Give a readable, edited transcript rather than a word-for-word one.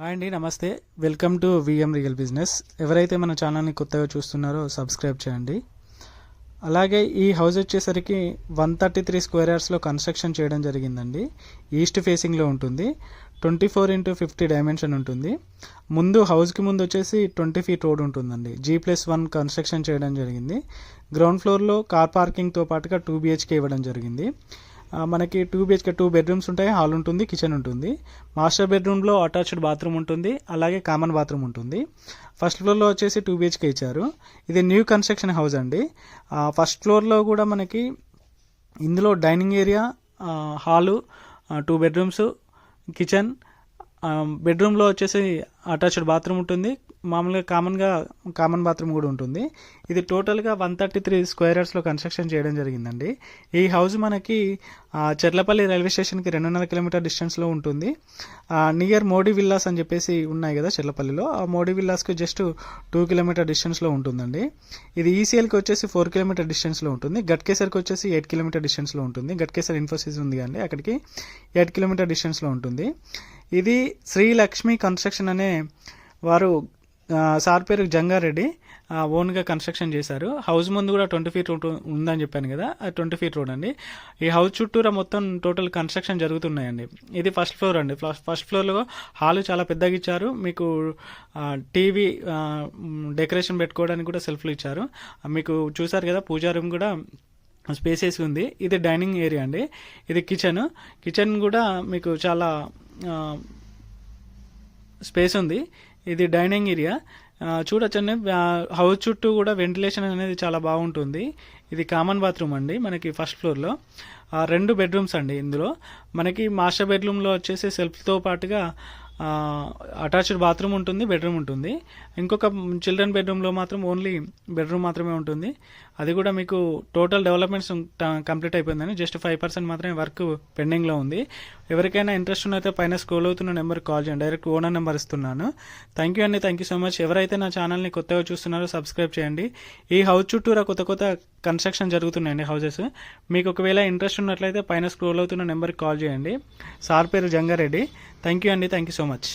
Hi అండి, నమస్తే. Welcome to VM real business. ఎవరైతే మన ఛానల్ని కొత్తగా చూస్తున్నారో సబ్స్క్రైబ్ చేయండి. అలాగే ఈ హౌస్ వచ్చేసరికి 133 స్క్వేర్ యార్డ్స్లో కన్స్ట్రక్షన్ చేయడం జరిగిందండి. ఈస్ట్ ఫేసింగ్లో ఉంటుంది. 24x50 డైమెన్షన్ ఉంటుంది. ముందు హౌస్కి ముందు వచ్చేసి 20 ఫీట్ రోడ్ ఉంటుందండి. G+1 కన్స్ట్రక్షన్ చేయడం జరిగింది. గ్రౌండ్ ఫ్లోర్లో కార్ పార్కింగ్తో పాటుగా 2 BHK ఇవ్వడం జరిగింది. మనకి 2 BHK 2 బెడ్రూమ్స్ ఉంటాయి, హాల్ ఉంటుంది, కిచెన్ ఉంటుంది. మాస్టర్ బెడ్రూమ్లో అటాచ్డ్ బాత్రూమ్ ఉంటుంది, అలాగే కామన్ బాత్రూమ్ ఉంటుంది. ఫస్ట్ ఫ్లోర్లో వచ్చేసి 2 BHK ఇచ్చారు. ఇది న్యూ కన్స్ట్రక్షన్ హౌస్ అండి. ఫస్ట్ ఫ్లోర్లో కూడా మనకి ఇందులో dining area, hall, 2 bedrooms, kitchen, బెడ్రూమ్లో వచ్చేసి అటాచ్డ్ బాత్రూమ్ ఉంటుంది. మామూలుగా కామన్ బాత్రూమ్ కూడా ఉంటుంది. ఇది టోటల్గా 133 స్క్వేర్ యార్డ్స్లో కన్స్ట్రక్షన్ చేయడం జరిగిందండి. ఈ హౌస్ మనకి చెర్లపల్లి రైల్వే స్టేషన్కి 2.5 కిలోమీటర్ డిస్టెన్స్లో ఉంటుంది. నియర్ మోడీ విల్లాస్ అని చెప్పేసి ఉన్నాయి కదా చెర్లపల్లిలో, ఆ మోడీ విల్లాస్కి జస్ట్ 2 కిలోమీటర్ డిస్టెన్స్లో ఉంటుందండి. ఇది ఈసీఎల్కి వచ్చేసి 4 కిలోమీటర్ డిస్టెన్స్లో ఉంటుంది. గట్కేసర్కి వచ్చేసి 8 కిలోమీటర్ డిస్టెన్స్లో ఉంటుంది. గట్కేసర్ ఇన్ఫోసిస్ ఉంది కానీ అక్కడికి 8 కిలోమీటర్ డిస్టెన్స్లో ఉంటుంది. ఇది శ్రీలక్ష్మి కన్స్ట్రక్షన్ అనే వారు, సార్ పేరు జంగారెడ్డి, ఓన్గా కన్స్ట్రక్షన్ చేశారు. హౌస్ ముందు కూడా 20 ఫీట్ ఉందని చెప్పాను కదా, అది 20 ఫీట్ రోడ్ అండి. ఈ హౌస్ చుట్టూరా మొత్తం టోటల్ కన్స్ట్రక్షన్ జరుగుతున్నాయండి. ఇది ఫస్ట్ ఫ్లోర్ అండి. ఫస్ట్ ఫ్లోర్లో హాల్ చాలా పెద్దగా ఇచ్చారు. మీకు టీవీ డెకరేషన్ పెట్టుకోవడానికి కూడా సెల్ఫ్లు ఇచ్చారు. మీకు చూసారు కదా, పూజా రూమ్ కూడా స్పేసెస్ ఉంది. ఇది డైనింగ్ ఏరియా అండి. ఇది కిచెన్ కూడా మీకు చాలా స్పేస్ ఉంది. ఇది డైనింగ్ ఏరియా చూడొచ్చండి. హౌస్ చుట్టూ కూడా వెంటిలేషన్ అనేది చాలా బాగుంటుంది. ఇది కామన్ బాత్రూమ్ అండి మనకి ఫస్ట్ ఫ్లోర్లో. 2 బెడ్రూమ్స్ అండి. ఇందులో మనకి మాస్టర్ బెడ్రూమ్లో వచ్చేసి సెల్ఫ్తో పాటుగా అటాచ్డ్ బాత్రూమ్ ఉంటుంది, బెడ్రూమ్ ఉంటుంది. ఇంకొక చిల్డ్రన్ బెడ్రూమ్లో మాత్రం ఓన్లీ బెడ్రూమ్ మాత్రమే ఉంటుంది. అది కూడా మీకు టోటల్ డెవలప్మెంట్స్ కంప్లీట్ అయిపోయిందని, జస్ట్ 5% మాత్రమే వర్క్ పెండింగ్లో ఉంది. ఎవరికైనా ఇంట్రెస్ట్ ఉన్నైతే పైన స్క్రోల్ అవుతున్న నెంబర్కి కాల్ చేయండి. డైరెక్ట్ ఓనర్ నెంబర్ ఇస్తున్నాను. థ్యాంక్ యూ అండి, థ్యాంక్ యూ సో మచ్. ఎవరైతే నా ఛానల్ని కొత్తగా చూస్తున్నారో సబ్స్క్రైబ్ చేయండి. ఈ హౌస్ చుట్టూరా కొత్త కన్స్ట్రక్షన్ జరుగుతున్నాయండి హౌసెస్. మీకు ఒకవేళ ఇంట్రెస్ట్ ఉన్నట్లయితే పైన స్క్రోల్ అవుతున్న నెంబర్కి కాల్ చేయండి. సార్ పేరు జంగారెడ్డి. థ్యాంక్ యూ అండి, థ్యాంక్ యూ సో మచ్.